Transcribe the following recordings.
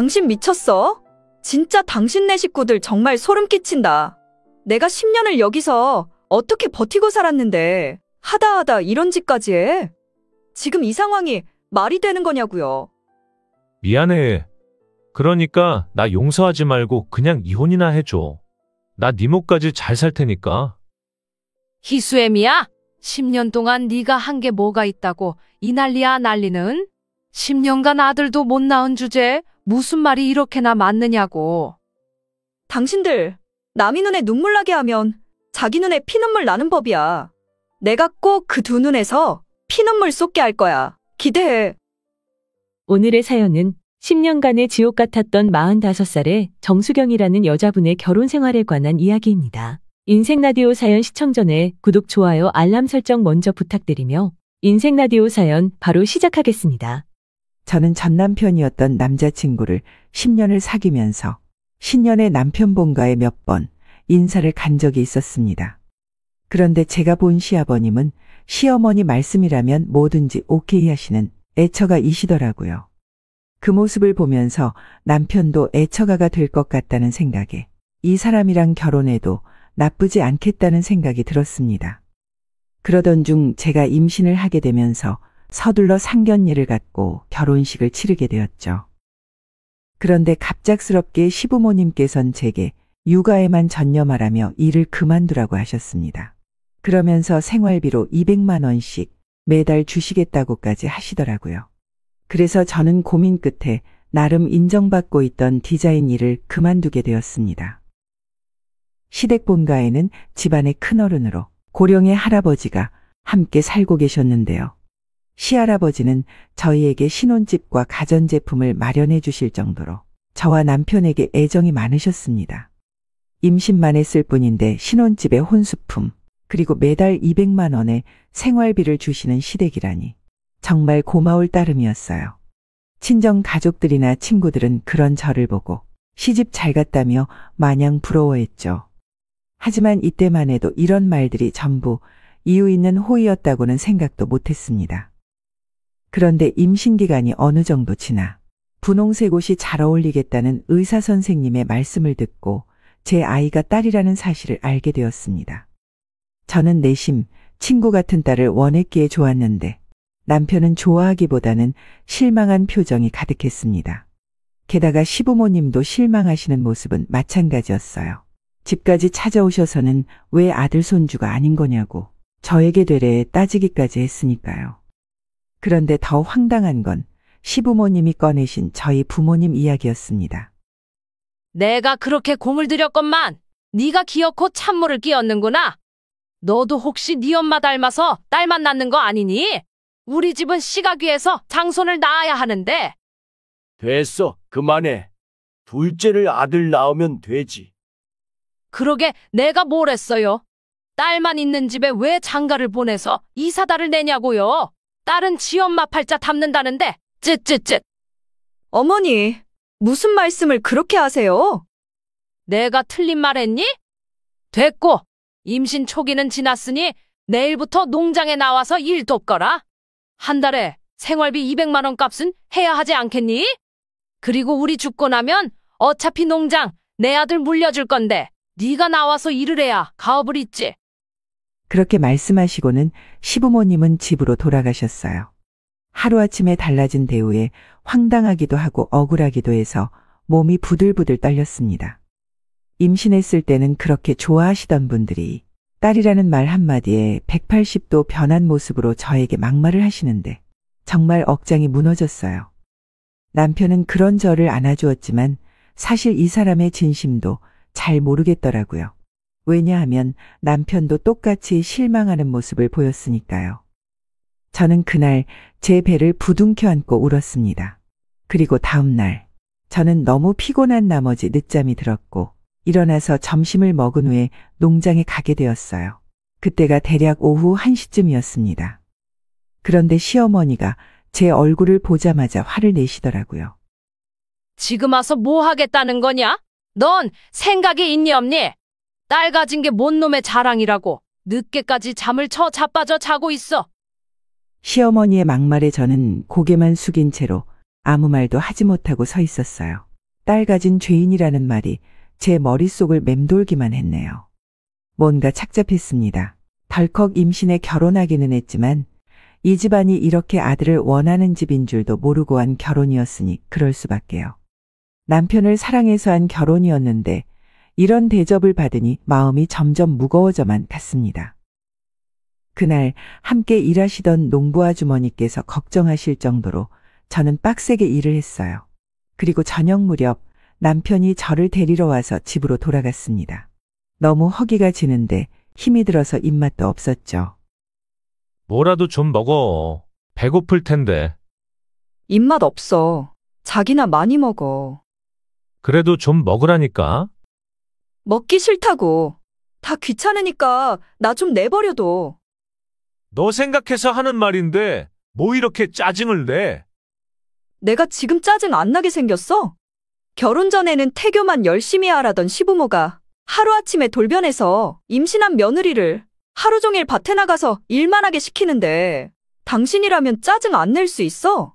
당신 미쳤어? 진짜 당신네 식구들 정말 소름 끼친다. 내가 10년을 여기서 어떻게 버티고 살았는데 하다 이런 짓까지 해? 지금 이 상황이 말이 되는 거냐고요. 미안해. 그러니까 나 용서하지 말고 그냥 이혼이나 해줘. 나 네 몫까지 잘 살 테니까. 희수애미야, 10년 동안 네가 한 게 뭐가 있다고 이 난리야 난리는? 10년간 아들도 못 낳은 주제에 무슨 말이 이렇게나 많느냐고. 당신들 남이 눈에 눈물 나게 하면 자기 눈에 피눈물 나는 법이야. 내가 꼭 그 두 눈에서 피눈물 쏟게 할 거야. 기대해. 오늘의 사연은 10년간의 지옥 같았던 45살의 정수경이라는 여자분의 결혼 생활에 관한 이야기입니다. 인생라디오 사연 시청 전에 구독, 좋아요, 알람 설정 먼저 부탁드리며 인생라디오 사연 바로 시작하겠습니다. 저는 전 남편이었던 남자친구를 10년을 사귀면서 신년에 남편분과의 몇 번 인사를 간 적이 있었습니다. 그런데 제가 본 시아버님은 시어머니 말씀이라면 뭐든지 오케이 하시는 애처가이시더라고요. 그 모습을 보면서 남편도 애처가가 될 것 같다는 생각에 이 사람이랑 결혼해도 나쁘지 않겠다는 생각이 들었습니다. 그러던 중 제가 임신을 하게 되면서 서둘러 상견례를 갖고 결혼식을 치르게 되었죠. 그런데 갑작스럽게 시부모님께선 제게 육아에만 전념하라며 일을 그만두라고 하셨습니다. 그러면서 생활비로 200만 원씩 매달 주시겠다고까지 하시더라고요. 그래서 저는 고민 끝에 나름 인정받고 있던 디자인 일을 그만두게 되었습니다. 시댁 본가에는 집안의 큰어른으로 고령의 할아버지가 함께 살고 계셨는데요. 시할아버지는 저희에게 신혼집과 가전제품을 마련해 주실 정도로 저와 남편에게 애정이 많으셨습니다. 임신만 했을 뿐인데 신혼집의 혼수품, 그리고 매달 200만 원의 생활비를 주시는 시댁이라니 정말 고마울 따름이었어요. 친정 가족들이나 친구들은 그런 저를 보고 시집 잘 갔다며 마냥 부러워했죠. 하지만 이때만 해도 이런 말들이 전부 이유 있는 호의였다고는 생각도 못했습니다. 그런데 임신 기간이 어느 정도 지나 분홍색 옷이 잘 어울리겠다는 의사 선생님의 말씀을 듣고 제 아이가 딸이라는 사실을 알게 되었습니다. 저는 내심 친구 같은 딸을 원했기에 좋았는데 남편은 좋아하기보다는 실망한 표정이 가득했습니다. 게다가 시부모님도 실망하시는 모습은 마찬가지였어요. 집까지 찾아오셔서는 왜 아들 손주가 아닌 거냐고 저에게 되레 따지기까지 했으니까요. 그런데 더 황당한 건 시부모님이 꺼내신 저희 부모님 이야기였습니다. 내가 그렇게 공을 들였건만 네가 기어코 찬물을 끼얹는구나. 너도 혹시 네 엄마 닮아서 딸만 낳는 거 아니니? 우리 집은 씨가 귀해서 장손을 낳아야 하는데. 됐어, 그만해. 둘째를 아들 낳으면 되지. 그러게 내가 뭘 했어요? 딸만 있는 집에 왜 장가를 보내서 이사다를 내냐고요? 딸은 지 엄마 팔자 닮는다는데 쯧쯧쯧. 어머니, 무슨 말씀을 그렇게 하세요? 내가 틀린 말 했니? 됐고, 임신 초기는 지났으니 내일부터 농장에 나와서 일 돕거라. 한 달에 생활비 200만 원 값은 해야 하지 않겠니? 그리고 우리 죽고 나면 어차피 농장 내 아들 물려줄 건데 네가 나와서 일을 해야 가업을 잇지. 그렇게 말씀하시고는 시부모님은 집으로 돌아가셨어요. 하루아침에 달라진 대우에 황당하기도 하고 억울하기도 해서 몸이 부들부들 떨렸습니다. 임신했을 때는 그렇게 좋아하시던 분들이 딸이라는 말 한마디에 180도 변한 모습으로 저에게 막말을 하시는데 정말 억장이 무너졌어요. 남편은 그런 저를 안아주었지만 사실 이 사람의 진심도 잘 모르겠더라고요. 왜냐하면 남편도 똑같이 실망하는 모습을 보였으니까요. 저는 그날 제 배를 부둥켜 안고 울었습니다. 그리고 다음 날 저는 너무 피곤한 나머지 늦잠이 들었고 일어나서 점심을 먹은 후에 농장에 가게 되었어요. 그때가 대략 오후 1시쯤이었습니다. 그런데 시어머니가 제 얼굴을 보자마자 화를 내시더라고요. 지금 와서 뭐 하겠다는 거냐? 넌 생각이 있니 없니? 딸 가진 게 뭔 놈의 자랑이라고 늦게까지 잠을 쳐 자빠져 자고 있어. 시어머니의 막말에 저는 고개만 숙인 채로 아무 말도 하지 못하고 서 있었어요. 딸 가진 죄인이라는 말이 제 머릿속을 맴돌기만 했네요. 뭔가 착잡했습니다. 덜컥 임신에 결혼하기는 했지만 이 집안이 이렇게 아들을 원하는 집인 줄도 모르고 한 결혼이었으니 그럴 수밖에요. 남편을 사랑해서 한 결혼이었는데 이런 대접을 받으니 마음이 점점 무거워져만 갔습니다. 그날 함께 일하시던 농부 아주머니께서 걱정하실 정도로 저는 빡세게 일을 했어요. 그리고 저녁 무렵 남편이 저를 데리러 와서 집으로 돌아갔습니다. 너무 허기가 지는데 힘이 들어서 입맛도 없었죠. 뭐라도 좀 먹어. 배고플 텐데. 입맛 없어. 자기나 많이 먹어. 그래도 좀 먹으라니까. 먹기 싫다고. 다 귀찮으니까 나 좀 내버려둬. 너 생각해서 하는 말인데 뭐 이렇게 짜증을 내? 내가 지금 짜증 안 나게 생겼어? 결혼 전에는 태교만 열심히 하라던 시부모가 하루아침에 돌변해서 임신한 며느리를 하루 종일 밭에 나가서 일만 하게 시키는데 당신이라면 짜증 안 낼 수 있어?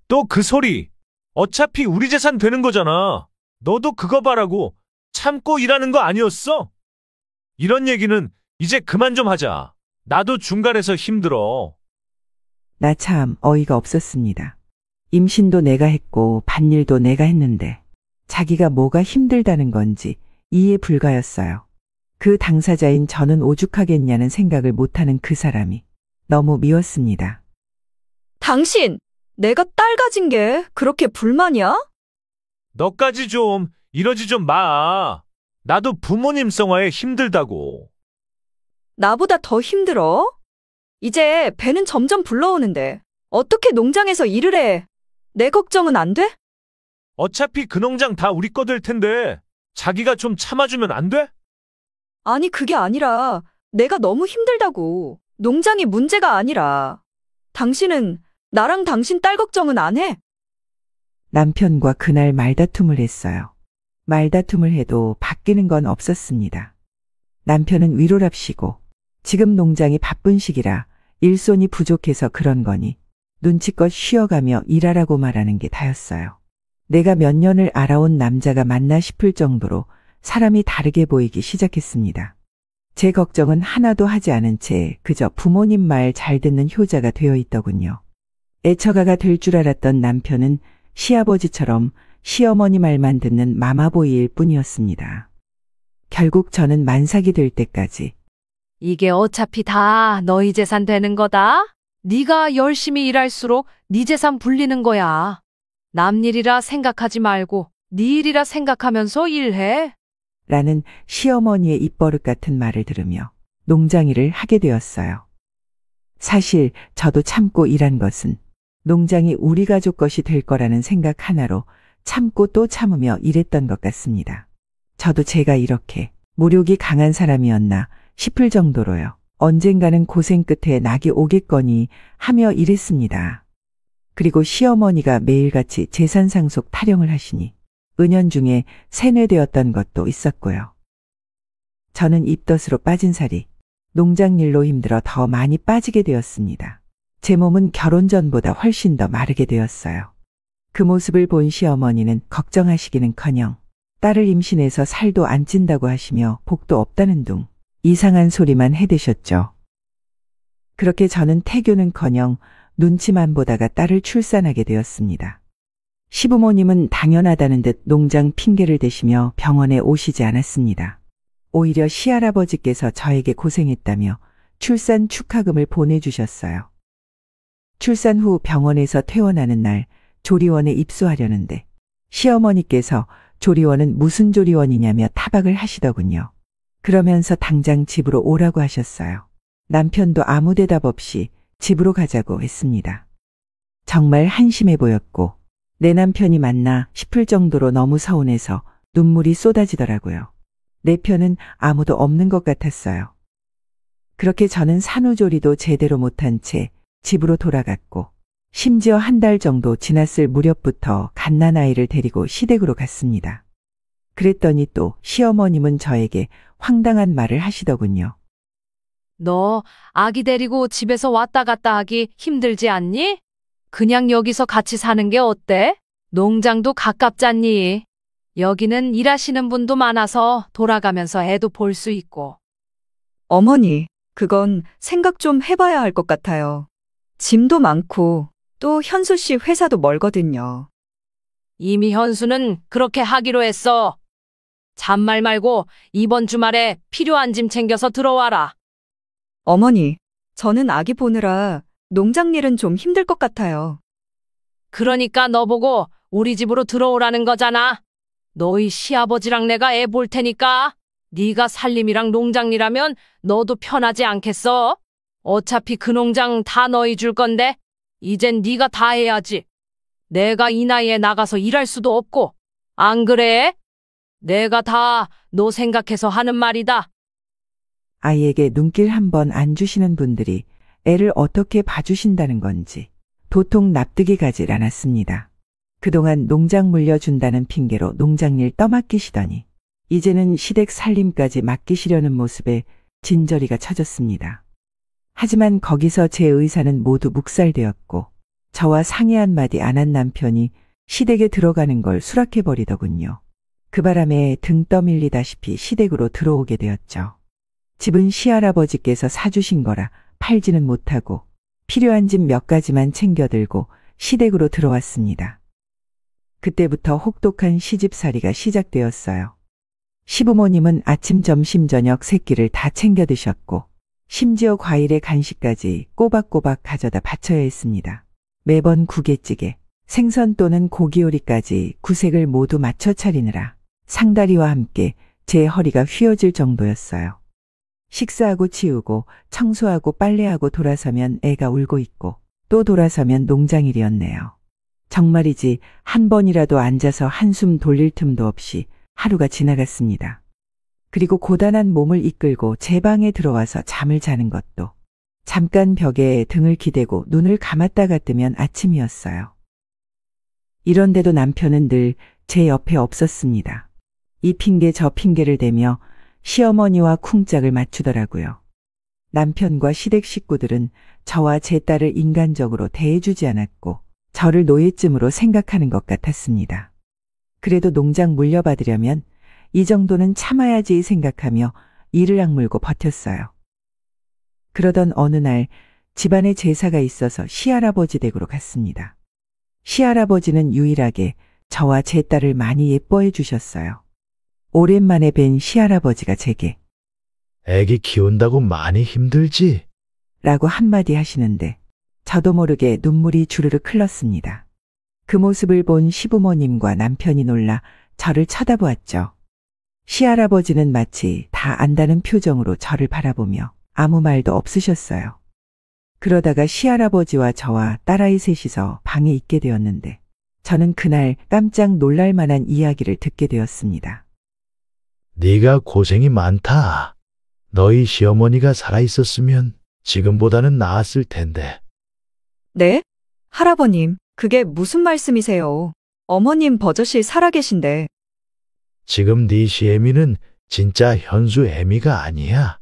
또 그 소리. 어차피 우리 재산 되는 거잖아. 너도 그거 바라고 참고 일하는 거 아니었어? 이런 얘기는 이제 그만 좀 하자. 나도 중간에서 힘들어. 나 참 어이가 없었습니다. 임신도 내가 했고 밭일도 내가 했는데 자기가 뭐가 힘들다는 건지 이해 불가였어요. 그 당사자인 저는 오죽하겠냐는 생각을 못하는 그 사람이 너무 미웠습니다. 당신, 내가 딸 가진 게 그렇게 불만이야? 너까지 좀 이러지 좀 마. 나도 부모님 성화에 힘들다고. 나보다 더 힘들어? 이제 배는 점점 불러오는데 어떻게 농장에서 일을 해? 내 걱정은 안 돼? 어차피 그 농장 다 우리 거 될 텐데 자기가 좀 참아주면 안 돼? 아니, 그게 아니라 내가 너무 힘들다고. 농장이 문제가 아니라. 당신은 나랑 당신 딸 걱정은 안 해? 남편과 그날 말다툼을 했어요. 말다툼을 해도 바뀌는 건 없었습니다. 남편은 위로랍시고 지금 농장이 바쁜 시기라 일손이 부족해서 그런 거니 눈치껏 쉬어가며 일하라고 말하는 게 다였어요. 내가 몇 년을 알아온 남자가 맞나 싶을 정도로 사람이 다르게 보이기 시작했습니다. 제 걱정은 하나도 하지 않은 채 그저 부모님 말 잘 듣는 효자가 되어 있더군요. 애처가가 될 줄 알았던 남편은 시아버지처럼 시어머니 말만 듣는 마마보이일 뿐이었습니다. 결국 저는 만삭이 될 때까지 이게 어차피 다 너희 재산 되는 거다. 네가 열심히 일할수록 네 재산 불리는 거야. 남 일이라 생각하지 말고 네 일이라 생각하면서 일해. 라는 시어머니의 입버릇 같은 말을 들으며 농장 일을 하게 되었어요. 사실 저도 참고 일한 것은 농장이 우리 가족 것이 될 거라는 생각 하나로 참고 또 참으며 일했던 것 같습니다. 저도 제가 이렇게 모욕이 강한 사람이었나 싶을 정도로요. 언젠가는 고생 끝에 낙이 오겠거니 하며 일했습니다. 그리고 시어머니가 매일같이 재산 상속 타령을 하시니 은연중에 세뇌되었던 것도 있었고요. 저는 입덧으로 빠진 살이 농장 일로 힘들어 더 많이 빠지게 되었습니다. 제 몸은 결혼 전보다 훨씬 더 마르게 되었어요. 그 모습을 본 시어머니는 걱정하시기는커녕 딸을 임신해서 살도 안 찐다고 하시며 복도 없다는 둥 이상한 소리만 해대셨죠. 그렇게 저는 태교는커녕 눈치만 보다가 딸을 출산하게 되었습니다. 시부모님은 당연하다는 듯 농장 핑계를 대시며 병원에 오시지 않았습니다. 오히려 시할아버지께서 저에게 고생했다며 출산 축하금을 보내주셨어요. 출산 후 병원에서 퇴원하는 날 조리원에 입소하려는데 시어머니께서 조리원은 무슨 조리원이냐며 타박을 하시더군요. 그러면서 당장 집으로 오라고 하셨어요. 남편도 아무 대답 없이 집으로 가자고 했습니다. 정말 한심해 보였고 내 남편이 맞나 싶을 정도로 너무 서운해서 눈물이 쏟아지더라고요. 내 편은 아무도 없는 것 같았어요. 그렇게 저는 산후조리도 제대로 못한 채 집으로 돌아갔고 심지어 한 달 정도 지났을 무렵부터 갓난아이를 데리고 시댁으로 갔습니다. 그랬더니 또 시어머님은 저에게 황당한 말을 하시더군요. 너 아기 데리고 집에서 왔다 갔다 하기 힘들지 않니? 그냥 여기서 같이 사는 게 어때? 농장도 가깝잖니. 여기는 일하시는 분도 많아서 돌아가면서 애도 볼 수 있고. 어머니, 그건 생각 좀 해봐야 할 것 같아요. 짐도 많고 또 현수 씨 회사도 멀거든요. 이미 현수는 그렇게 하기로 했어. 잔말 말고 이번 주말에 필요한 짐 챙겨서 들어와라. 어머니, 저는 아기 보느라 농장 일은 좀 힘들 것 같아요. 그러니까 너 보고 우리 집으로 들어오라는 거잖아. 너희 시아버지랑 내가 애 볼 테니까. 네가 살림이랑 농장 일하면 너도 편하지 않겠어? 어차피 그 농장 다 너희 줄 건데 이젠 네가 다 해야지. 내가 이 나이에 나가서 일할 수도 없고. 안 그래? 내가 다 너 생각해서 하는 말이다. 아이에게 눈길 한 번 안 주시는 분들이 애를 어떻게 봐주신다는 건지 도통 납득이 가질 않았습니다. 그동안 농장 물려준다는 핑계로 농장일 떠맡기시더니 이제는 시댁 살림까지 맡기시려는 모습에 진저리가 쳐졌습니다. 하지만 거기서 제 의사는 모두 묵살되었고 저와 상의 한마디 안 한 남편이 시댁에 들어가는 걸 수락해버리더군요. 그 바람에 등 떠밀리다시피 시댁으로 들어오게 되었죠. 집은 시할아버지께서 사주신 거라 팔지는 못하고 필요한 짐 몇 가지만 챙겨들고 시댁으로 들어왔습니다. 그때부터 혹독한 시집살이가 시작되었어요. 시부모님은 아침, 점심, 저녁 세 끼를 다 챙겨 드셨고 심지어 과일에 간식까지 꼬박꼬박 가져다 바쳐야 했습니다. 매번 국에찌개, 생선 또는 고기 요리까지 구색을 모두 맞춰 차리느라 상다리와 함께 제 허리가 휘어질 정도였어요. 식사하고 치우고 청소하고 빨래하고 돌아서면 애가 울고 있고 또 돌아서면 농장일이었네요. 정말이지 한 번이라도 앉아서 한숨 돌릴 틈도 없이 하루가 지나갔습니다. 그리고 고단한 몸을 이끌고 제 방에 들어와서 잠을 자는 것도 잠깐 벽에 등을 기대고 눈을 감았다가 뜨면 아침이었어요. 이런데도 남편은 늘 제 옆에 없었습니다. 이 핑계 저 핑계를 대며 시어머니와 쿵짝을 맞추더라고요. 남편과 시댁 식구들은 저와 제 딸을 인간적으로 대해주지 않았고 저를 노예쯤으로 생각하는 것 같았습니다. 그래도 농장 물려받으려면 이 정도는 참아야지 생각하며 이를 악물고 버텼어요. 그러던 어느 날 집안에 제사가 있어서 시할아버지 댁으로 갔습니다. 시할아버지는 유일하게 저와 제 딸을 많이 예뻐해 주셨어요. 오랜만에 뵌 시할아버지가 제게 애기 키운다고 많이 힘들지? 라고 한마디 하시는데 저도 모르게 눈물이 주르륵 흘렀습니다. 그 모습을 본 시부모님과 남편이 놀라 저를 쳐다보았죠. 시할아버지는 마치 다 안다는 표정으로 저를 바라보며 아무 말도 없으셨어요. 그러다가 시할아버지와 저와 딸아이 셋이서 방에 있게 되었는데 저는 그날 깜짝 놀랄 만한 이야기를 듣게 되었습니다. 네가 고생이 많다. 너희 시어머니가 살아있었으면 지금보다는 나았을 텐데. 네? 할아버님, 그게 무슨 말씀이세요? 어머님 버젓이 살아계신데. 지금 네 시애미는 진짜 현수 애미가 아니야.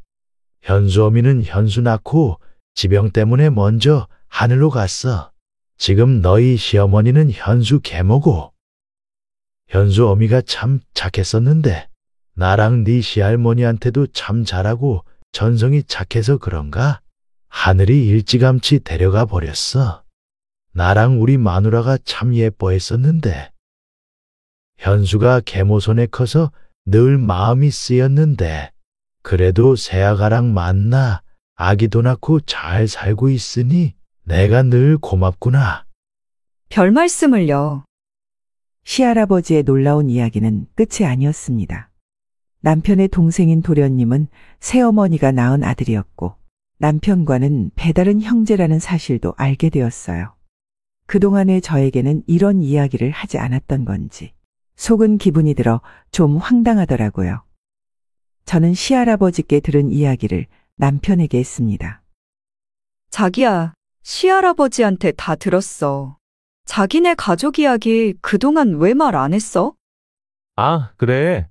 현수 어미는 현수 낳고 지병 때문에 먼저 하늘로 갔어. 지금 너희 시어머니는 현수 계모고. 현수 어미가 참 착했었는데 나랑 네 시할머니한테도 참 잘하고 전성이 착해서 그런가? 하늘이 일찌감치 데려가 버렸어. 나랑 우리 마누라가 참 예뻐했었는데. 현수가 계모 손에 커서 늘 마음이 쓰였는데 그래도 새아가랑 만나 아기도 낳고 잘 살고 있으니 내가 늘 고맙구나. 별 말씀을요. 시할아버지의 놀라운 이야기는 끝이 아니었습니다. 남편의 동생인 도련님은 새어머니가 낳은 아들이었고 남편과는 배다른 형제라는 사실도 알게 되었어요. 그동안의 저에게는 이런 이야기를 하지 않았던 건지 속은 기분이 들어 좀 황당하더라고요. 저는 시할아버지께 들은 이야기를 남편에게 했습니다. 자기야, 시할아버지한테 다 들었어. 자기네 가족 이야기 그동안 왜 말 안 했어? 아, 그래.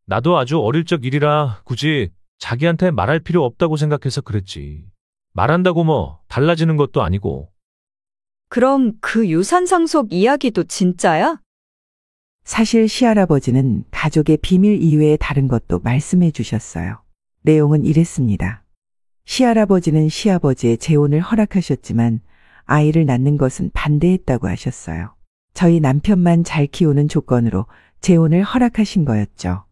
나도 아주 어릴 적 일이라 굳이 자기한테 말할 필요 없다고 생각해서 그랬지. 말한다고 뭐 달라지는 것도 아니고. 그럼 그 유산 상속 이야기도 진짜야? 사실 시할아버지는 가족의 비밀 이외에 다른 것도 말씀해 주셨어요. 내용은 이랬습니다. 시할아버지는 시아버지의 재혼을 허락하셨지만 아이를 낳는 것은 반대했다고 하셨어요. 저희 남편만 잘 키우는 조건으로 재혼을 허락하신 거였죠.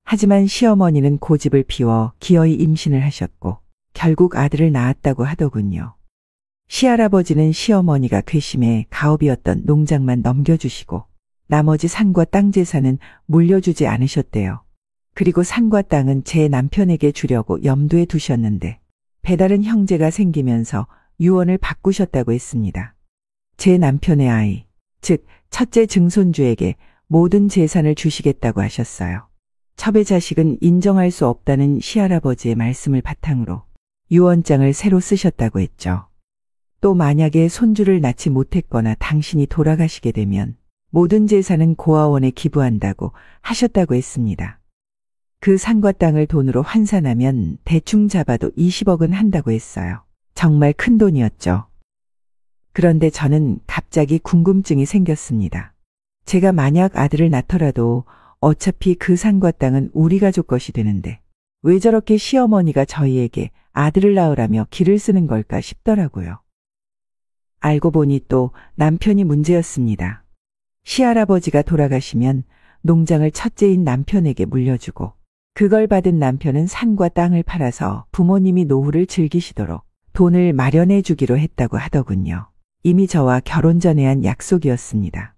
하지만 시어머니는 고집을 피워 기어이 임신을 하셨고 결국 아들을 낳았다고 하더군요. 시할아버지는 시어머니가 괘씸해 가업이었던 농장만 넘겨주시고 나머지 산과 땅 재산은 물려주지 않으셨대요. 그리고 산과 땅은 제 남편에게 주려고 염두에 두셨는데 배다른 형제가 생기면서 유언을 바꾸셨다고 했습니다. 제 남편의 아이, 즉 첫째 증손주에게 모든 재산을 주시겠다고 하셨어요. 첩의 자식은 인정할 수 없다는 시할아버지의 말씀을 바탕으로 유언장을 새로 쓰셨다고 했죠. 또 만약에 손주를 낳지 못했거나 당신이 돌아가시게 되면 모든 재산은 고아원에 기부한다고 하셨다고 했습니다. 그 산과 땅을 돈으로 환산하면 대충 잡아도 20억은 한다고 했어요. 정말 큰 돈이었죠. 그런데 저는 갑자기 궁금증이 생겼습니다. 제가 만약 아들을 낳더라도 어차피 그 산과 땅은 우리 가족 것이 되는데 왜 저렇게 시어머니가 저희에게 아들을 낳으라며 기를 쓰는 걸까 싶더라고요. 알고 보니 또 남편이 문제였습니다. 시할아버지가 돌아가시면 농장을 첫째인 남편에게 물려주고 그걸 받은 남편은 산과 땅을 팔아서 부모님이 노후를 즐기시도록 돈을 마련해 주기로 했다고 하더군요. 이미 저와 결혼 전에 한 약속이었습니다.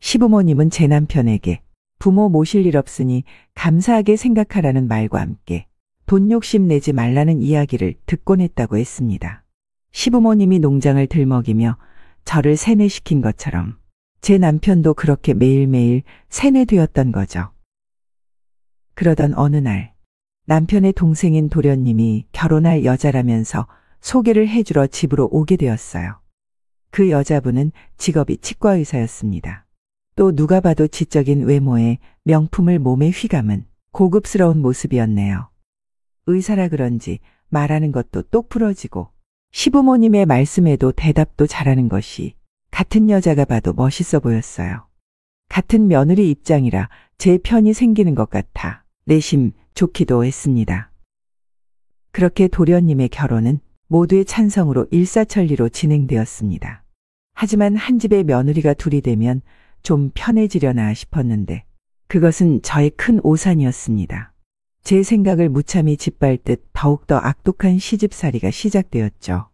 시부모님은 제 남편에게 부모 모실 일 없으니 감사하게 생각하라는 말과 함께 돈 욕심 내지 말라는 이야기를 듣곤 했다고 했습니다. 시부모님이 농장을 들먹이며 저를 세뇌시킨 것처럼 제 남편도 그렇게 매일매일 세뇌되었던 거죠. 그러던 어느 날 남편의 동생인 도련님이 결혼할 여자라면서 소개를 해주러 집으로 오게 되었어요. 그 여자분은 직업이 치과의사였습니다. 또 누가 봐도 지적인 외모에 명품을 몸에 휘감은 고급스러운 모습이었네요. 의사라 그런지 말하는 것도 똑부러지고 시부모님의 말씀에도 대답도 잘하는 것이 같은 여자가 봐도 멋있어 보였어요. 같은 며느리 입장이라 제 편이 생기는 것 같아 내심 좋기도 했습니다. 그렇게 도련님의 결혼은 모두의 찬성으로 일사천리로 진행되었습니다. 하지만 한 집에 며느리가 둘이 되면 좀 편해지려나 싶었는데 그것은 저의 큰 오산이었습니다. 제 생각을 무참히 짓밟듯 더욱더 악독한 시집살이가 시작되었죠.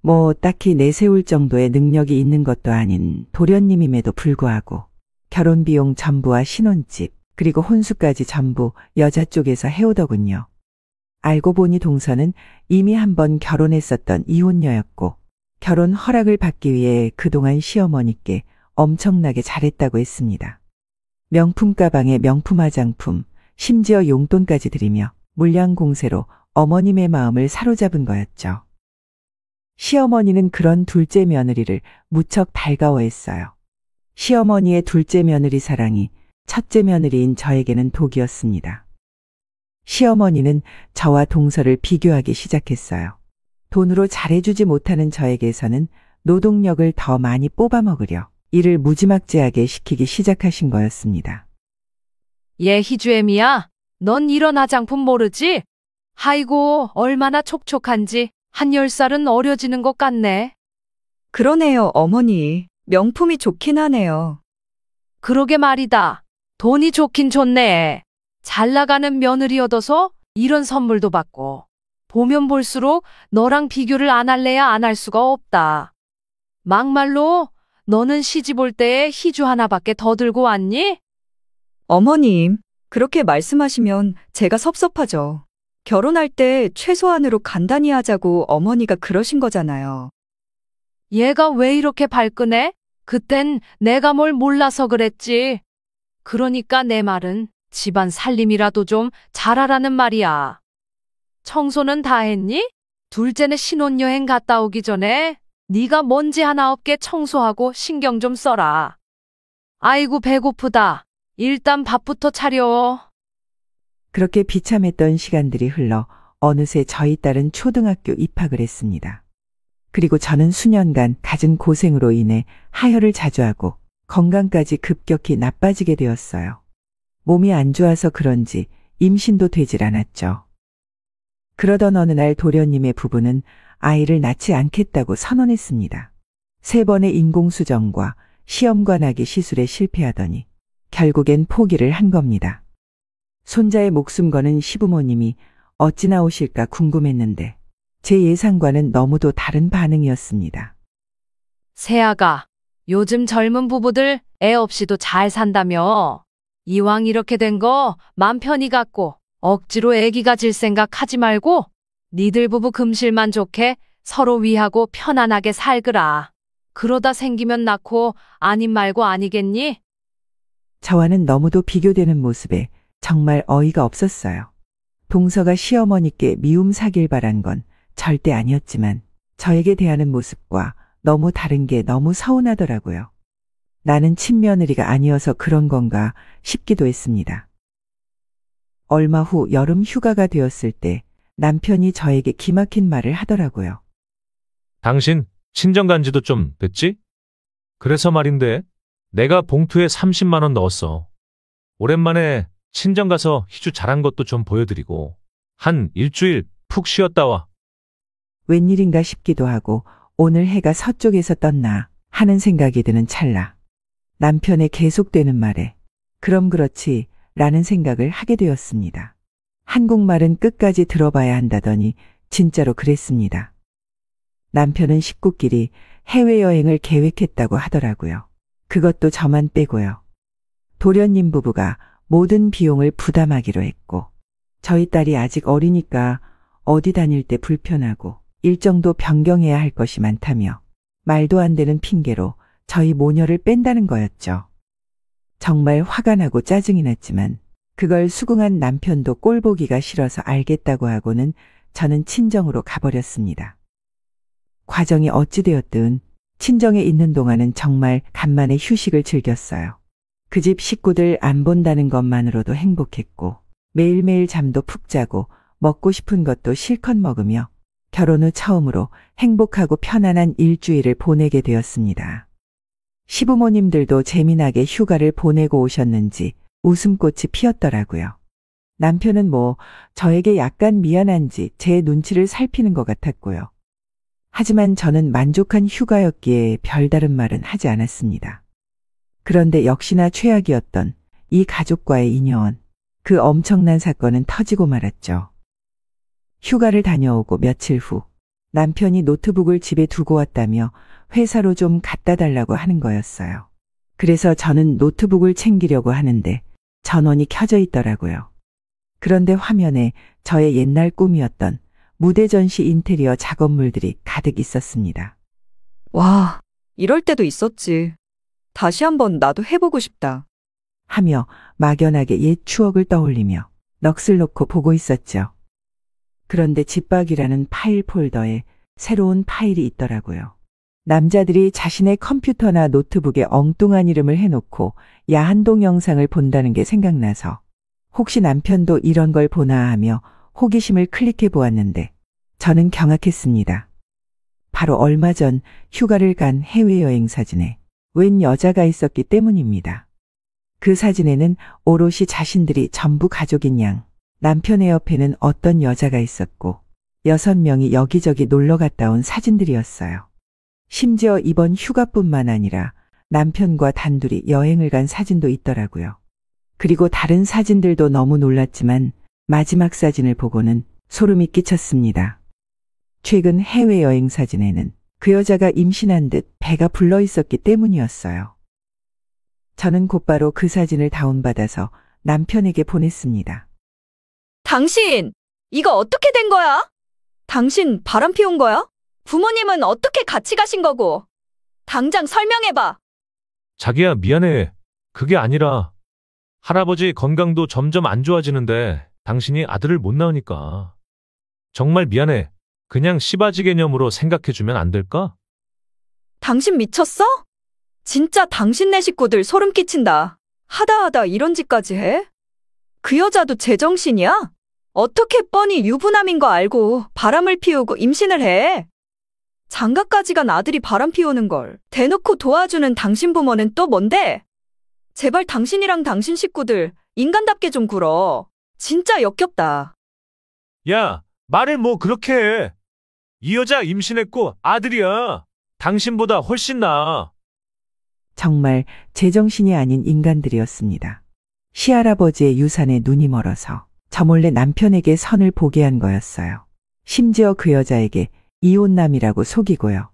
뭐 딱히 내세울 정도의 능력이 있는 것도 아닌 도련님임에도 불구하고 결혼 비용 전부와 신혼집 그리고 혼수까지 전부 여자 쪽에서 해오더군요. 알고 보니 동서는 이미 한번 결혼했었던 이혼녀였고 결혼 허락을 받기 위해 그동안 시어머니께 엄청나게 잘했다고 했습니다. 명품 가방에 명품 화장품, 심지어 용돈까지 드리며 물량 공세로 어머님의 마음을 사로잡은 거였죠. 시어머니는 그런 둘째 며느리를 무척 달가워했어요. 시어머니의 둘째 며느리 사랑이 첫째 며느리인 저에게는 독이었습니다. 시어머니는 저와 동서를 비교하기 시작했어요. 돈으로 잘해주지 못하는 저에게서는 노동력을 더 많이 뽑아먹으려 일을 무지막지하게 시키기 시작하신 거였습니다. 얘 희주애미야, 넌 이런 화장품 모르지? 아이고, 얼마나 촉촉한지 한 10살은 어려지는 것 같네. 그러네요, 어머니. 명품이 좋긴 하네요. 그러게 말이다. 돈이 좋긴 좋네. 잘 나가는 며느리 얻어서 이런 선물도 받고. 보면 볼수록 너랑 비교를 안 할래야 안 할 수가 없다. 막말로 너는 시집 올 때에 희주 하나밖에 더 들고 왔니? 어머님, 그렇게 말씀하시면 제가 섭섭하죠. 결혼할 때 최소한으로 간단히 하자고 어머니가 그러신 거잖아요. 얘가 왜 이렇게 발끈해? 그땐 내가 뭘 몰라서 그랬지. 그러니까 내 말은 집안 살림이라도 좀 잘하라는 말이야. 청소는 다 했니? 둘째는 신혼여행 갔다 오기 전에 네가 먼지 하나 없게 청소하고 신경 좀 써라. 아이고 배고프다. 일단 밥부터 차려. 그렇게 비참했던 시간들이 흘러 어느새 저희 딸은 초등학교 입학을 했습니다. 그리고 저는 수년간 갖은 고생으로 인해 하혈을 자주 하고 건강까지 급격히 나빠지게 되었어요. 몸이 안 좋아서 그런지 임신도 되질 않았죠. 그러던 어느 날 도련님의 부부는 아이를 낳지 않겠다고 선언했습니다. 3번의 인공수정과 시험관하기 시술에 실패하더니 결국엔 포기를 한 겁니다. 손자의 목숨 거는 시부모님이 어찌나 오실까 궁금했는데 제 예상과는 너무도 다른 반응이었습니다. 세아가, 요즘 젊은 부부들 애 없이도 잘 산다며. 이왕 이렇게 된 거 맘 편히 갖고 억지로 애기 가질 생각 하지 말고 니들 부부 금실만 좋게 서로 위하고 편안하게 살거라. 그러다 생기면 낳고 아님 말고 아니겠니? 저와는 너무도 비교되는 모습에 정말 어이가 없었어요. 동서가 시어머니께 미움 사길 바란 건 절대 아니었지만 저에게 대하는 모습과 너무 다른 게 너무 서운하더라고요. 나는 친며느리가 아니어서 그런 건가 싶기도 했습니다. 얼마 후 여름 휴가가 되었을 때 남편이 저에게 기막힌 말을 하더라고요. 당신 친정 간 지도 좀 됐지? 그래서 말인데 내가 봉투에 30만 원 넣었어. 오랜만에 친정 가서 희주 잘한 것도 좀 보여드리고 한 일주일 푹 쉬었다 와. 웬일인가 싶기도 하고 오늘 해가 서쪽에서 떴나 하는 생각이 드는 찰나 남편의 계속되는 말에 그럼 그렇지 라는 생각을 하게 되었습니다. 한국말은 끝까지 들어봐야 한다더니 진짜로 그랬습니다. 남편은 식구끼리 해외여행을 계획했다고 하더라고요. 그것도 저만 빼고요. 도련님 부부가 모든 비용을 부담하기로 했고 저희 딸이 아직 어리니까 어디 다닐 때 불편하고 일정도 변경해야 할 것이 많다며 말도 안 되는 핑계로 저희 모녀를 뺀다는 거였죠. 정말 화가 나고 짜증이 났지만 그걸 수긍한 남편도 꼴 보기가 싫어서 알겠다고 하고는 저는 친정으로 가버렸습니다. 과정이 어찌되었든 친정에 있는 동안은 정말 간만에 휴식을 즐겼어요. 그 집 식구들 안 본다는 것만으로도 행복했고 매일매일 잠도 푹 자고 먹고 싶은 것도 실컷 먹으며 결혼 후 처음으로 행복하고 편안한 일주일을 보내게 되었습니다. 시부모님들도 재미나게 휴가를 보내고 오셨는지 웃음꽃이 피었더라고요. 남편은 저에게 약간 미안한지 제 눈치를 살피는 것 같았고요. 하지만 저는 만족한 휴가였기에 별다른 말은 하지 않았습니다. 그런데 역시나 최악이었던 이 가족과의 인연, 그 엄청난 사건은 터지고 말았죠. 휴가를 다녀오고 며칠 후 남편이 노트북을 집에 두고 왔다며 회사로 좀 갖다 달라고 하는 거였어요. 그래서 저는 노트북을 챙기려고 하는데 전원이 켜져 있더라고요. 그런데 화면에 저의 옛날 꿈이었던 무대 전시 인테리어 작업물들이 가득 있었습니다. 와, 이럴 때도 있었지. 다시 한번 나도 해보고 싶다. 하며 막연하게 옛 추억을 떠올리며 넋을 놓고 보고 있었죠. 그런데 집박이라는 파일 폴더에 새로운 파일이 있더라고요. 남자들이 자신의 컴퓨터나 노트북에 엉뚱한 이름을 해놓고 야한 동영상을 본다는 게 생각나서 혹시 남편도 이런 걸 보나 하며 호기심을 클릭해 보았는데 저는 경악했습니다. 바로 얼마 전 휴가를 간 해외여행 사진에 웬 여자가 있었기 때문입니다. 그 사진에는 오롯이 자신들이 전부 가족인 양 남편의 옆에는 어떤 여자가 있었고 6명이 여기저기 놀러 갔다 온 사진들이었어요. 심지어 이번 휴가뿐만 아니라 남편과 단둘이 여행을 간 사진도 있더라고요. 그리고 다른 사진들도 너무 놀랐지만 마지막 사진을 보고는 소름이 끼쳤습니다. 최근 해외여행 사진에는 그 여자가 임신한 듯 배가 불러 있었기 때문이었어요. 저는 곧바로 그 사진을 다운받아서 남편에게 보냈습니다. 당신, 이거 어떻게 된 거야? 당신 바람 피운 거야? 부모님은 어떻게 같이 가신 거고? 당장 설명해봐. 자기야, 미안해. 그게 아니라 할아버지 건강도 점점 안 좋아지는데 당신이 아들을 못 낳으니까. 정말 미안해. 그냥 씨바지 개념으로 생각해주면 안 될까? 당신 미쳤어? 진짜 당신네 식구들 소름 끼친다. 하다 이런 짓까지 해? 그 여자도 제정신이야? 어떻게 뻔히 유부남인 거 알고 바람을 피우고 임신을 해? 장가까지 간 아들이 바람 피우는 걸 대놓고 도와주는 당신 부모는 또 뭔데? 제발 당신이랑 당신 식구들 인간답게 좀 굴어. 진짜 역겹다. 야, 말을 뭐 그렇게 해. 이 여자 임신했고 아들이야. 당신보다 훨씬 나아. 정말 제정신이 아닌 인간들이었습니다. 시할아버지의 유산에 눈이 멀어서 저 몰래 남편에게 선을 보게 한 거였어요. 심지어 그 여자에게 이혼남이라고 속이고요.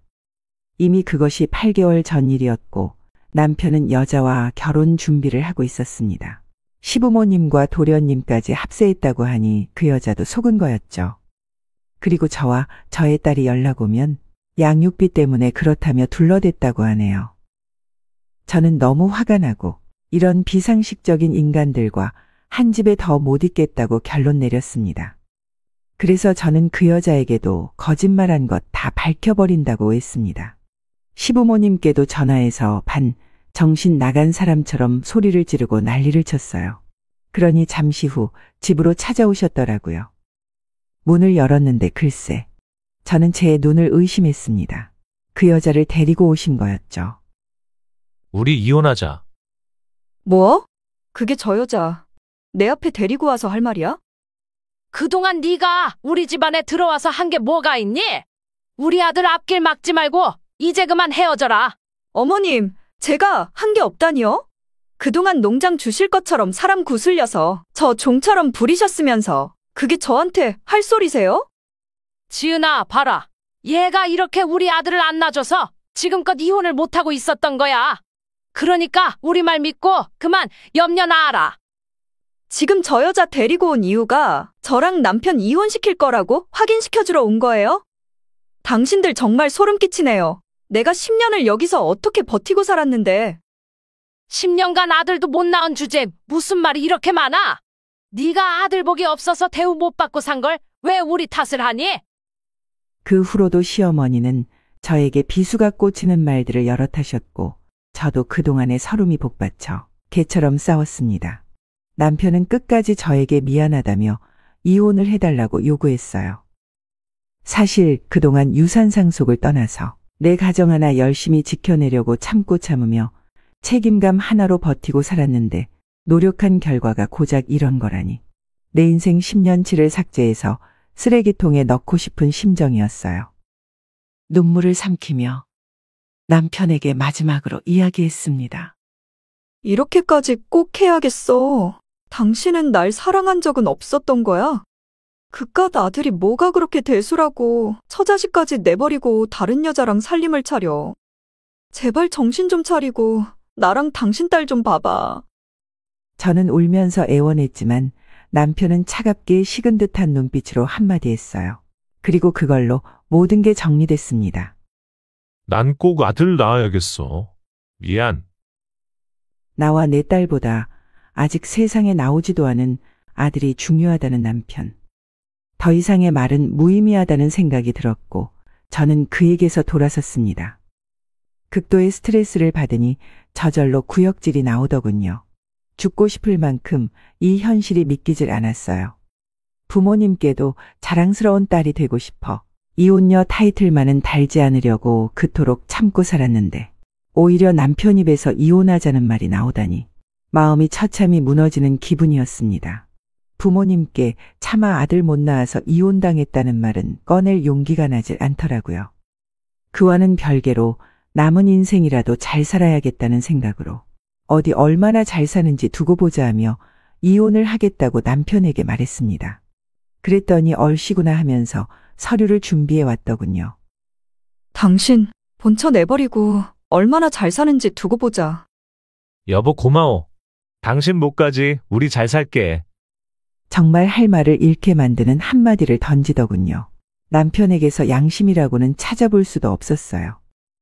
이미 그것이 8개월 전 일이었고 남편은 여자와 결혼 준비를 하고 있었습니다. 시부모님과 도련님까지 합세했다고 하니 그 여자도 속은 거였죠. 그리고 저와 저의 딸이 연락 오면 양육비 때문에 그렇다며 둘러댔다고 하네요. 저는 너무 화가 나고 이런 비상식적인 인간들과 한 집에 더 못 있겠다고 결론 내렸습니다. 그래서 저는 그 여자에게도 거짓말한 것 다 밝혀버린다고 했습니다. 시부모님께도 전화해서 정신 나간 사람처럼 소리를 지르고 난리를 쳤어요. 그러니 잠시 후 집으로 찾아오셨더라고요. 문을 열었는데 글쎄, 저는 제 눈을 의심했습니다. 그 여자를 데리고 오신 거였죠. 우리 이혼하자. 뭐? 그게 저 여자 내 앞에 데리고 와서 할 말이야? 그동안 네가 우리 집안에 들어와서 한 게 뭐가 있니? 우리 아들 앞길 막지 말고 이제 그만 헤어져라. 어머님, 제가 한 게 없다니요? 그동안 농장 주실 것처럼 사람 구슬려서 저 종처럼 부리셨으면서 그게 저한테 할 소리세요? 지은아, 봐라. 얘가 이렇게 우리 아들을 안 놔줘서 지금껏 이혼을 못하고 있었던 거야. 그러니까 우리 말 믿고 그만 염려 놔라. 지금 저 여자 데리고 온 이유가 저랑 남편 이혼시킬 거라고 확인시켜주러 온 거예요? 당신들 정말 소름 끼치네요. 내가 10년을 여기서 어떻게 버티고 살았는데. 10년간 아들도 못 낳은 주제에 무슨 말이 이렇게 많아? 네가 아들 복이 없어서 대우 못 받고 산 걸 왜 우리 탓을 하니? 그 후로도 시어머니는 저에게 비수가 꽂히는 말들을 여럿 하셨고 저도 그동안의 서름이 복받쳐 개처럼 싸웠습니다. 남편은 끝까지 저에게 미안하다며 이혼을 해달라고 요구했어요. 사실 그동안 유산 상속을 떠나서 내 가정 하나 열심히 지켜내려고 참고 참으며 책임감 하나로 버티고 살았는데 노력한 결과가 고작 이런 거라니. 내 인생 10년치를 삭제해서 쓰레기통에 넣고 싶은 심정이었어요. 눈물을 삼키며 남편에게 마지막으로 이야기했습니다. 이렇게까지 꼭 해야겠어. 당신은 날 사랑한 적은 없었던 거야? 그깟 아들이 뭐가 그렇게 대수라고 처자식까지 내버리고 다른 여자랑 살림을 차려. 제발 정신 좀 차리고 나랑 당신 딸 좀 봐봐. 저는 울면서 애원했지만 남편은 차갑게 식은 듯한 눈빛으로 한마디 했어요. 그리고 그걸로 모든 게 정리됐습니다. 난 꼭 아들 낳아야겠어. 미안. 나와 내 딸보다 아직 세상에 나오지도 않은 아들이 중요하다는 남편. 더 이상의 말은 무의미하다는 생각이 들었고 저는 그에게서 돌아섰습니다. 극도의 스트레스를 받으니 저절로 구역질이 나오더군요. 죽고 싶을 만큼 이 현실이 믿기질 않았어요. 부모님께도 자랑스러운 딸이 되고 싶어 이혼녀 타이틀만은 달지 않으려고 그토록 참고 살았는데 오히려 남편 입에서 이혼하자는 말이 나오다니 마음이 처참히 무너지는 기분이었습니다. 부모님께 차마 아들 못 낳아서 이혼당했다는 말은 꺼낼 용기가 나질 않더라고요. 그와는 별개로 남은 인생이라도 잘 살아야겠다는 생각으로 어디 얼마나 잘 사는지 두고 보자 하며 이혼을 하겠다고 남편에게 말했습니다. 그랬더니 얼씨구나 하면서 서류를 준비해 왔더군요. 당신 본처 내버리고 얼마나 잘 사는지 두고 보자. 여보 고마워. 당신 목까지 우리 잘 살게. 정말 할 말을 잃게 만드는 한마디를 던지더군요. 남편에게서 양심이라고는 찾아볼 수도 없었어요.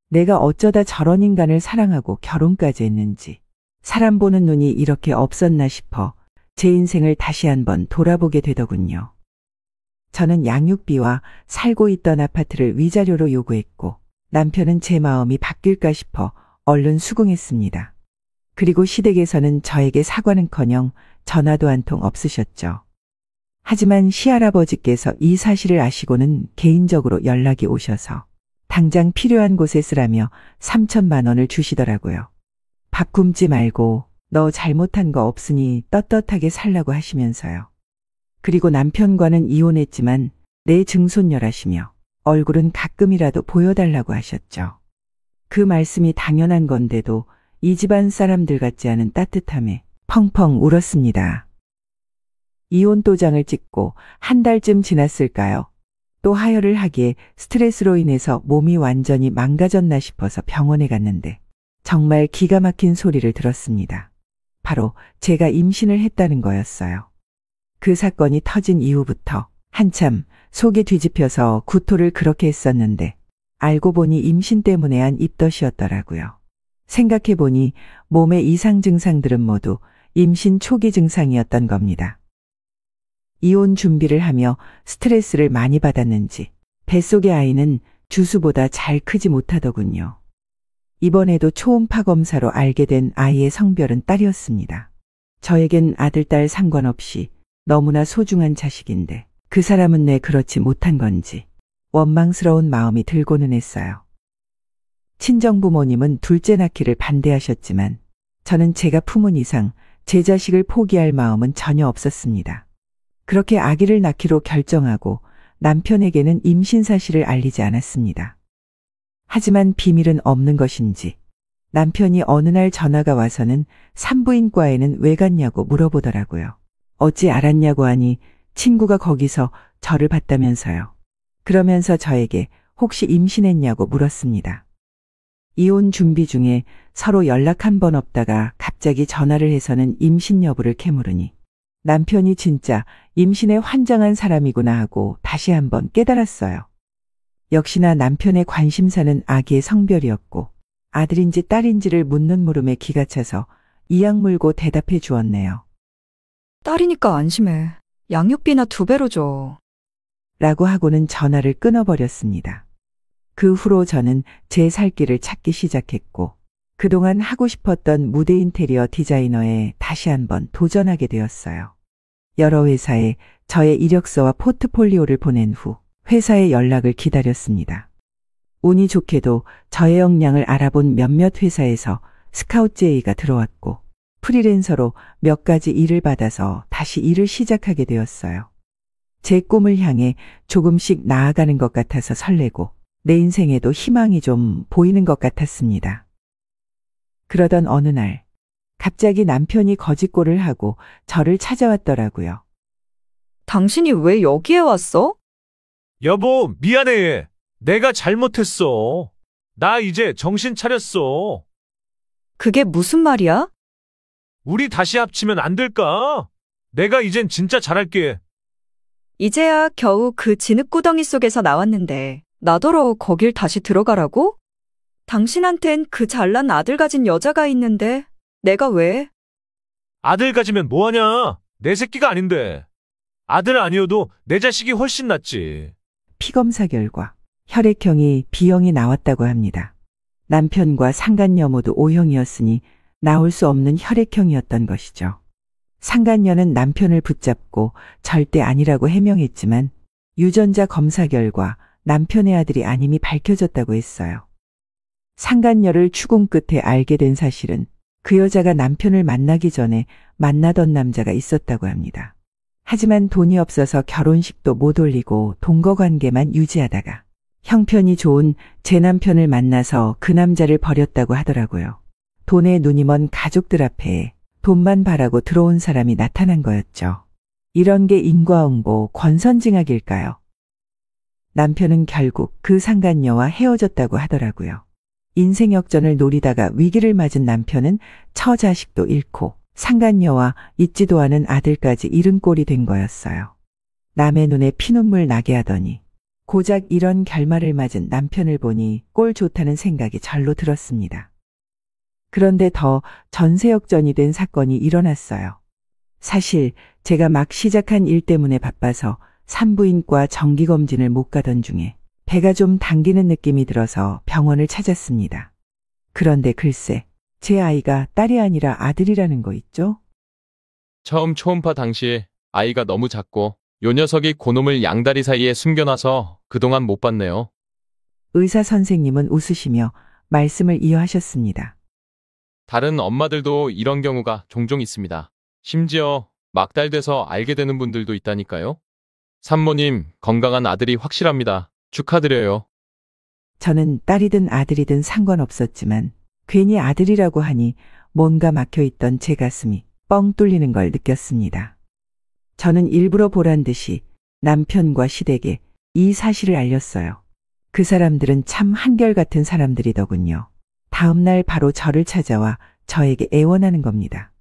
내가 어쩌다 저런 인간을 사랑하고 결혼까지 했는지 사람 보는 눈이 이렇게 없었나 싶어 제 인생을 다시 한번 돌아보게 되더군요. 저는 양육비와 살고 있던 아파트를 위자료로 요구했고 남편은 제 마음이 바뀔까 싶어 얼른 수긍했습니다. 그리고 시댁에서는 저에게 사과는커녕 전화도 한 통 없으셨죠. 하지만 시할아버지께서 이 사실을 아시고는 개인적으로 연락이 오셔서 당장 필요한 곳에 쓰라며 3천만 원을 주시더라고요. 밥 굶지 말고 너 잘못한 거 없으니 떳떳하게 살라고 하시면서요. 그리고 남편과는 이혼했지만 내 증손녀라시며 얼굴은 가끔이라도 보여달라고 하셨죠. 그 말씀이 당연한 건데도 이 집안 사람들 같지 않은 따뜻함에 펑펑 울었습니다. 이혼 도장을 찍고 한 달쯤 지났을까요? 또 하혈을 하기에 스트레스로 인해서 몸이 완전히 망가졌나 싶어서 병원에 갔는데 정말 기가 막힌 소리를 들었습니다. 바로 제가 임신을 했다는 거였어요. 그 사건이 터진 이후부터 한참 속이 뒤집혀서 구토를 그렇게 했었는데 알고 보니 임신 때문에 한 입덧이었더라고요. 생각해보니 몸의 이상 증상들은 모두 임신 초기 증상이었던 겁니다. 이혼 준비를 하며 스트레스를 많이 받았는지 뱃속의 아이는 주수보다 잘 크지 못하더군요. 이번에도 초음파 검사로 알게 된 아이의 성별은 딸이었습니다. 저에겐 아들, 딸 상관없이 너무나 소중한 자식인데 그 사람은 왜 그렇지 못한 건지 원망스러운 마음이 들고는 했어요. 친정부모님은 둘째 낳기를 반대하셨지만 저는 제가 품은 이상 제 자식을 포기할 마음은 전혀 없었습니다. 그렇게 아기를 낳기로 결정하고 남편에게는 임신 사실을 알리지 않았습니다. 하지만 비밀은 없는 것인지 남편이 어느 날 전화가 와서는 산부인과에는 왜 갔냐고 물어보더라고요. 어찌 알았냐고 하니 친구가 거기서 저를 봤다면서요. 그러면서 저에게 혹시 임신했냐고 물었습니다. 이혼 준비 중에 서로 연락 한 번 없다가 갑자기 전화를 해서는 임신 여부를 캐물으니 남편이 진짜 임신에 환장한 사람이구나 하고 다시 한번 깨달았어요. 역시나 남편의 관심사는 아기의 성별이었고 아들인지 딸인지를 묻는 물음에 기가 차서 이악 물고 대답해 주었네요. 딸이니까 안심해. 양육비나 2배로 줘. 라고 하고는 전화를 끊어버렸습니다. 그 후로 저는 제 살 길을 찾기 시작했고 그동안 하고 싶었던 무대 인테리어 디자이너에 다시 한번 도전하게 되었어요. 여러 회사에 저의 이력서와 포트폴리오를 보낸 후 회사의 연락을 기다렸습니다. 운이 좋게도 저의 역량을 알아본 몇몇 회사에서 스카우트 제의가 들어왔고 프리랜서로 몇 가지 일을 받아서 다시 일을 시작하게 되었어요. 제 꿈을 향해 조금씩 나아가는 것 같아서 설레고 내 인생에도 희망이 좀 보이는 것 같았습니다. 그러던 어느 날 갑자기 남편이 거짓골을 하고 저를 찾아왔더라고요. 당신이 왜 여기에 왔어? 여보, 미안해. 내가 잘못했어. 나 이제 정신 차렸어. 그게 무슨 말이야? 우리 다시 합치면 안 될까? 내가 이젠 진짜 잘할게. 이제야 겨우 그 진흙구덩이 속에서 나왔는데 나더러 거길 다시 들어가라고? 당신한텐 그 잘난 아들 가진 여자가 있는데 내가 왜? 아들 가지면 뭐하냐? 내 새끼가 아닌데. 아들 아니어도 내 자식이 훨씬 낫지. 피검사 결과 혈액형이 B형이 나왔다고 합니다. 남편과 상간녀 모두 O형이었으니 나올 수 없는 혈액형이었던 것이죠. 상간녀는 남편을 붙잡고 절대 아니라고 해명했지만 유전자 검사 결과 남편의 아들이 아님이 밝혀졌다고 했어요. 상간녀를 추궁 끝에 알게 된 사실은 그 여자가 남편을 만나기 전에 만나던 남자가 있었다고 합니다. 하지만 돈이 없어서 결혼식도 못 올리고 동거관계만 유지하다가 형편이 좋은 제 남편을 만나서 그 남자를 버렸다고 하더라고요. 돈에 눈이 먼 가족들 앞에 돈만 바라고 들어온 사람이 나타난 거였죠. 이런 게 인과응보 권선징악일까요? 남편은 결국 그 상간녀와 헤어졌다고 하더라고요. 인생 역전을 노리다가 위기를 맞은 남편은 처자식도 잃고 상간녀와 잊지도 않은 아들까지 잃은 꼴이 된 거였어요. 남의 눈에 피눈물 나게 하더니 고작 이런 결말을 맞은 남편을 보니 꼴 좋다는 생각이 절로 들었습니다. 그런데 더 전세 역전이 된 사건이 일어났어요. 사실 제가 막 시작한 일 때문에 바빠서 산부인과 정기검진을 못 가던 중에 배가 좀 당기는 느낌이 들어서 병원을 찾았습니다. 그런데 글쎄, 제 아이가 딸이 아니라 아들이라는 거 있죠? 처음 초음파 당시 아이가 너무 작고 요 녀석이 고놈을 양다리 사이에 숨겨놔서 그동안 못 봤네요. 의사 선생님은 웃으시며 말씀을 이어하셨습니다. 다른 엄마들도 이런 경우가 종종 있습니다. 심지어 막달돼서 알게 되는 분들도 있다니까요. 산모님, 건강한 아들이 확실합니다. 축하드려요. 저는 딸이든 아들이든 상관없었지만 괜히 아들이라고 하니 뭔가 막혀있던 제 가슴이 뻥 뚫리는 걸 느꼈습니다. 저는 일부러 보란 듯이 남편과 시댁에 이 사실을 알렸어요. 그 사람들은 참 한결같은 사람들이더군요. 다음 날 바로 저를 찾아와 저에게 애원하는 겁니다.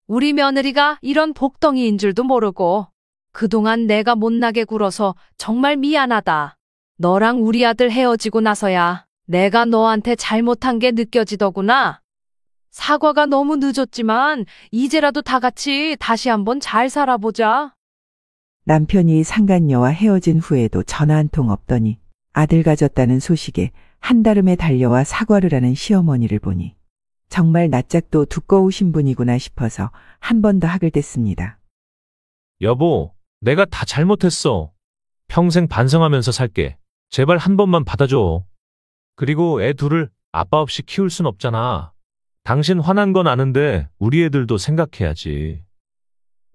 우리 며느리가 이런 복덩이인 줄도 모르고 그동안 내가 못나게 굴어서 정말 미안하다. 너랑 우리 아들 헤어지고 나서야 내가 너한테 잘못한 게 느껴지더구나. 사과가 너무 늦었지만 이제라도 다 같이 다시 한번 잘 살아보자. 남편이 상간녀와 헤어진 후에도 전화 한 통 없더니 아들 가졌다는 소식에 한달음에 달려와 사과를 하는 시어머니를 보니 정말 낯짝도 두꺼우신 분이구나 싶어서 한 번 더 학을 뗐습니다. 여보, 내가 다 잘못했어. 평생 반성하면서 살게. 제발 한 번만 받아줘. 그리고 애 둘을 아빠 없이 키울 순 없잖아. 당신 화난 건 아는데 우리 애들도 생각해야지.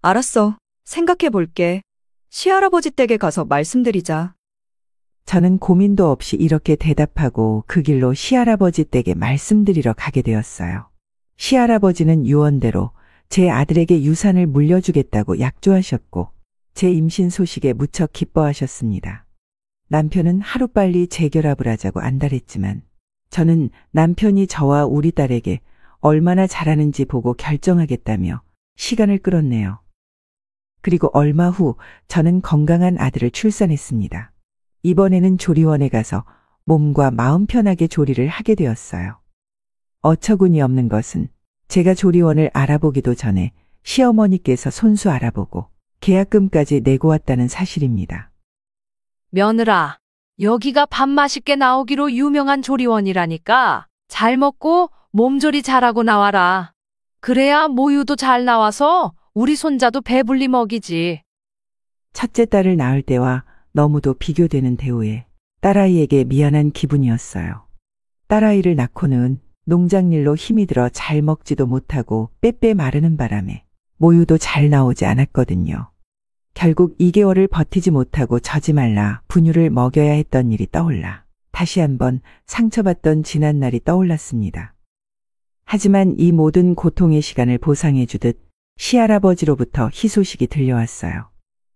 알았어. 생각해 볼게. 시할아버지 댁에 가서 말씀드리자. 저는 고민도 없이 이렇게 대답하고 그 길로 시할아버지 댁에 말씀드리러 가게 되었어요. 시할아버지는 유언대로 제 아들에게 유산을 물려주겠다고 약조하셨고 제 임신 소식에 무척 기뻐하셨습니다. 남편은 하루빨리 재결합을 하자고 안달했지만 저는 남편이 저와 우리 딸에게 얼마나 잘하는지 보고 결정하겠다며 시간을 끌었네요. 그리고 얼마 후 저는 건강한 아들을 출산했습니다. 이번에는 조리원에 가서 몸과 마음 편하게 조리를 하게 되었어요. 어처구니 없는 것은 제가 조리원을 알아보기도 전에 시어머니께서 손수 알아보고 계약금까지 내고 왔다는 사실입니다. 며느라, 여기가 밥 맛있게 나오기로 유명한 조리원이라니까 잘 먹고 몸조리 잘하고 나와라. 그래야 모유도 잘 나와서 우리 손자도 배불리 먹이지. 첫째 딸을 낳을 때와 너무도 비교되는 대우에 딸아이에게 미안한 기분이었어요. 딸아이를 낳고는 농장일로 힘이 들어 잘 먹지도 못하고 빼빼 마르는 바람에 모유도 잘 나오지 않았거든요. 결국 2개월을 버티지 못하고 젖이 말라 분유를 먹여야 했던 일이 떠올라 다시 한번 상처받던 지난 날이 떠올랐습니다. 하지만 이 모든 고통의 시간을 보상해 주듯 시할아버지로부터 희소식이 들려왔어요.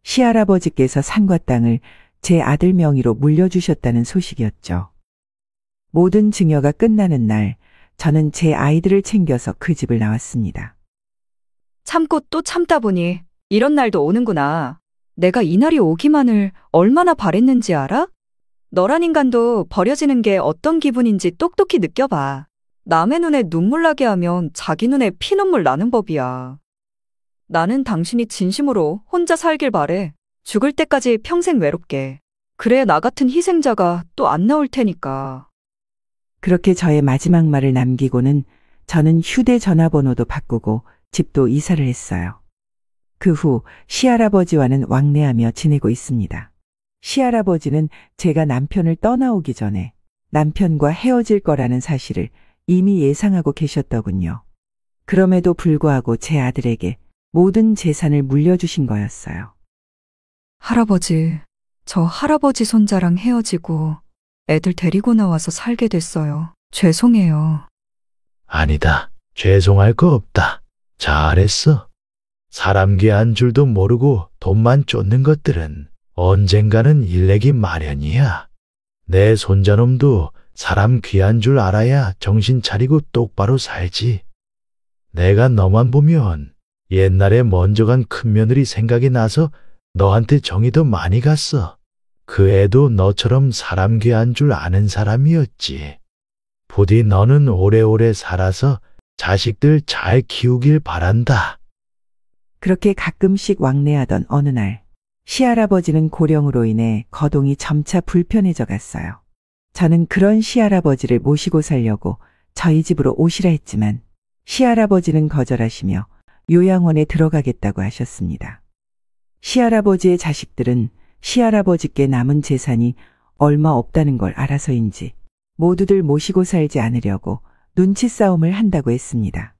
시할아버지께서 산과 땅을 제 아들 명의로 물려주셨다는 소식이었죠. 모든 증여가 끝나는 날 저는 제 아이들을 챙겨서 그 집을 나왔습니다. 참고 또 참다 보니 이런 날도 오는구나. 내가 이 날이 오기만을 얼마나 바랬는지 알아? 너란 인간도 버려지는 게 어떤 기분인지 똑똑히 느껴봐. 남의 눈에 눈물 나게 하면 자기 눈에 피눈물 나는 법이야. 나는 당신이 진심으로 혼자 살길 바래. 죽을 때까지 평생 외롭게. 그래 나 같은 희생자가 또 안 나올 테니까. 그렇게 저의 마지막 말을 남기고는 저는 휴대전화번호도 바꾸고 집도 이사를 했어요. 그 후 시할아버지와는 왕래하며 지내고 있습니다. 시할아버지는 제가 남편을 떠나오기 전에 남편과 헤어질 거라는 사실을 이미 예상하고 계셨더군요. 그럼에도 불구하고 제 아들에게 모든 재산을 물려주신 거였어요. 할아버지, 저 할아버지 손자랑 헤어지고 애들 데리고 나와서 살게 됐어요. 죄송해요. 아니다. 죄송할 거 없다. 잘했어. 사람 귀한 줄도 모르고 돈만 쫓는 것들은 언젠가는 일내기 마련이야. 내 손자놈도 사람 귀한 줄 알아야 정신 차리고 똑바로 살지. 내가 너만 보면 옛날에 먼저 간 큰며느리 생각이 나서 너한테 정이 더 많이 갔어. 그 애도 너처럼 사람 귀한 줄 아는 사람이었지. 부디 너는 오래오래 살아서 자식들 잘 키우길 바란다. 그렇게 가끔씩 왕래하던 어느 날 시할아버지는 고령으로 인해 거동이 점차 불편해져 갔어요. 저는 그런 시할아버지를 모시고 살려고 저희 집으로 오시라 했지만 시할아버지는 거절하시며 요양원에 들어가겠다고 하셨습니다. 시할아버지의 자식들은 시할아버지께 남은 재산이 얼마 없다는 걸 알아서인지 모두들 모시고 살지 않으려고 눈치 싸움을 한다고 했습니다.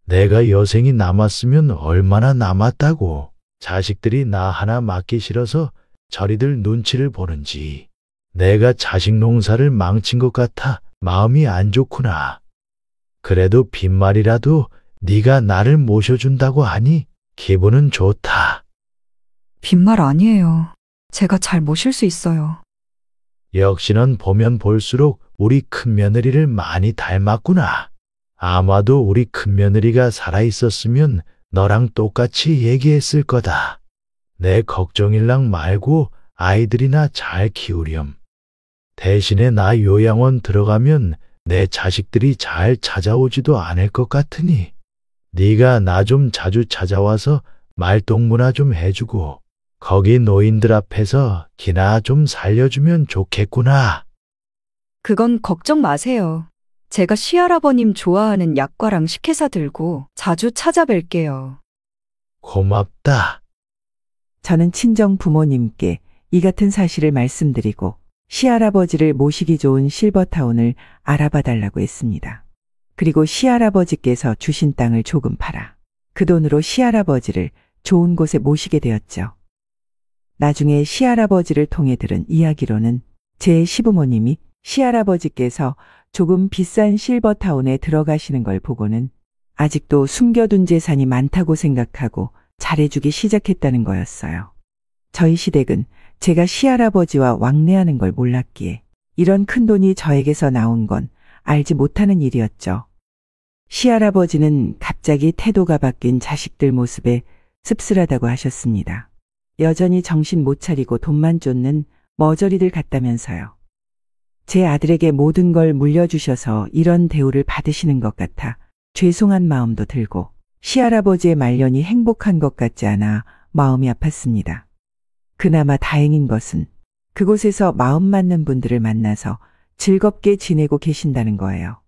내가 여생이 남았으면 얼마나 남았다고. 자식들이 나 하나 맡기 싫어서 저리들 눈치를 보는지. 내가 자식 농사를 망친 것 같아 마음이 안 좋구나. 그래도 빈말이라도 네가 나를 모셔준다고 하니 기분은 좋다. 빈말 아니에요. 제가 잘 모실 수 있어요. 역시 넌 보면 볼수록 우리 큰며느리를 많이 닮았구나. 아마도 우리 큰며느리가 살아있었으면 너랑 똑같이 얘기했을 거다. 내 걱정일랑 말고 아이들이나 잘 키우렴. 대신에 나 요양원 들어가면 내 자식들이 잘 찾아오지도 않을 것 같으니 네가 나 좀 자주 찾아와서 말동무나 좀 해주고 거기 노인들 앞에서 기나 좀 살려주면 좋겠구나. 그건 걱정 마세요. 제가 시할아버님 좋아하는 약과랑 식혜사 들고 자주 찾아뵐게요. 고맙다. 저는 친정 부모님께 이 같은 사실을 말씀드리고 시할아버지를 모시기 좋은 실버타운을 알아봐 달라고 했습니다. 그리고 시할아버지께서 주신 땅을 조금 팔아 그 돈으로 시할아버지를 좋은 곳에 모시게 되었죠. 나중에 시할아버지를 통해 들은 이야기로는 제 시부모님이 시할아버지께서 조금 비싼 실버타운에 들어가시는 걸 보고는 아직도 숨겨둔 재산이 많다고 생각하고 잘해주기 시작했다는 거였어요. 저희 시댁은 제가 시할아버지와 왕래하는 걸 몰랐기에 이런 큰 돈이 저에게서 나온 건 알지 못하는 일이었죠. 시할아버지는 갑자기 태도가 바뀐 자식들 모습에 씁쓸하다고 하셨습니다. 여전히 정신 못 차리고 돈만 쫓는 머저리들 같다면서요. 제 아들에게 모든 걸 물려주셔서 이런 대우를 받으시는 것 같아 죄송한 마음도 들고 시할아버지의 말년이 행복한 것 같지 않아 마음이 아팠습니다. 그나마 다행인 것은 그곳에서 마음 맞는 분들을 만나서 즐겁게 지내고 계신다는 거예요.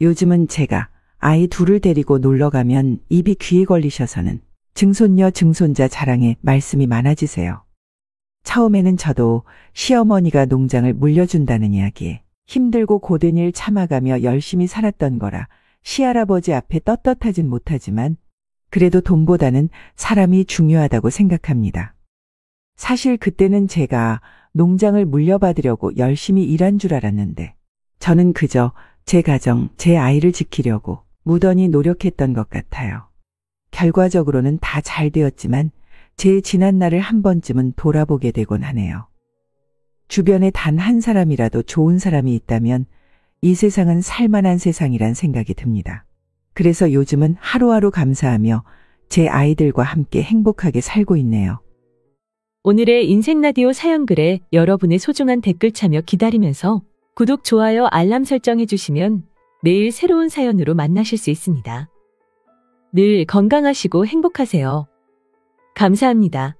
요즘은 제가 아이 둘을 데리고 놀러 가면 입이 귀에 걸리셔서는 증손녀 증손자 자랑에 말씀이 많아지세요. 처음에는 저도 시어머니가 농장을 물려준다는 이야기에 힘들고 고된 일 참아가며 열심히 살았던 거라 시할아버지 앞에 떳떳하진 못하지만 그래도 돈보다는 사람이 중요하다고 생각합니다. 사실 그때는 제가 농장을 물려받으려고 열심히 일한 줄 알았는데 저는 그저 제 가정, 제 아이를 지키려고 무던히 노력했던 것 같아요. 결과적으로는 다 잘 되었지만 제 지난 날을 한 번쯤은 돌아보게 되곤 하네요. 주변에 단 한 사람이라도 좋은 사람이 있다면 이 세상은 살만한 세상이란 생각이 듭니다. 그래서 요즘은 하루하루 감사하며 제 아이들과 함께 행복하게 살고 있네요. 오늘의 인생라디오 사연글에 여러분의 소중한 댓글 참여 기다리면서 구독, 좋아요, 알람 설정해 주시면 매일 새로운 사연으로 만나실 수 있습니다. 늘 건강하시고 행복하세요. 감사합니다.